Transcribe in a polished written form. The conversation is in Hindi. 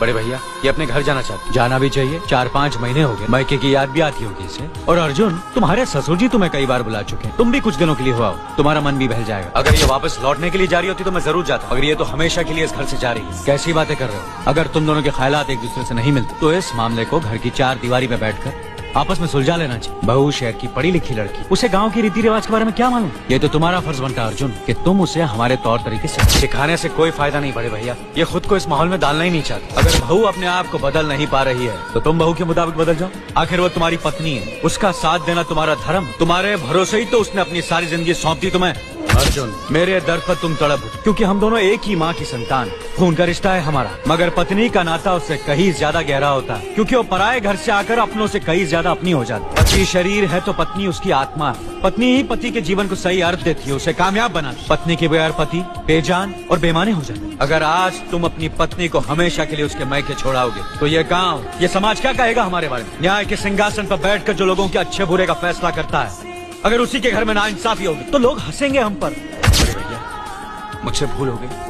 बड़े भैया ये अपने घर जाना चाहते। जाना भी चाहिए, 4-5 महीने हो गए, मायके की याद भी आती होगी इसे। और अर्जुन, तुम्हारे ससुर जी तुम्हें कई बार बुला चुके हैं, तुम भी कुछ दिनों के लिए हुआ हो, तुम्हारा मन भी बहल जाएगा। अगर ये वापस लौटने के लिए जा रही होती तो मैं जरूर जाता, अगर ये तो हमेशा के लिए इस घर से जा रही है। कैसी बातें कर रहे हो? अगर तुम दोनों के ख्यालात एक दूसरे से नहीं मिलते तो इस मामले को घर की 4 दीवारी में बैठकर आपस में सुलझा लेना चाहिए। बहू शहर की पढ़ी लिखी लड़की, उसे गांव के रीति रिवाज के बारे में क्या मालूम? ये तो तुम्हारा फर्ज बनता है अर्जुन कि तुम उसे हमारे तौर तरीके से सिखाने से कोई फायदा नहीं बड़े भैया। ये खुद को इस माहौल में डालना ही नहीं चाहती। अगर बहू अपने आप को बदल नहीं पा रही है तो तुम बहू के मुताबिक बदल जाओ। आखिर वो तुम्हारी पत्नी है, उसका साथ देना तुम्हारा धर्म, तुम्हारे भरोसे ही तो उसने अपनी सारी जिंदगी सौंप दी तुम्हें। अर्जुन, मेरे दर्द पर तुम तड़प उठो, क्योंकि हम दोनों एक ही माँ की संतान, खून का रिश्ता है हमारा। मगर पत्नी का नाता उससे कहीं ज्यादा गहरा होता है, क्योंकि वो पराये घर से आकर अपनों से कहीं ज्यादा अपनी हो जाती है। पति शरीर है तो पत्नी उसकी आत्मा है। पत्नी ही पति के जीवन को सही अर्थ देती है, उसे कामयाब बनाती। पत्नी के बगैर पति बेजान और बेमाने हो जाते। अगर आज तुम अपनी पत्नी को हमेशा के लिए उसके मायके छोड़ाओगे तो ये गाँव, ये समाज क्या कहेगा हमारे बारे में? न्याय के सिंहासन पर बैठकर जो लोगों के अच्छे बुरे का फैसला करता है, अगर उसी के घर में नाइंसाफी होगी तो लोग हंसेंगे हम पर। मुझसे भूल हो गई।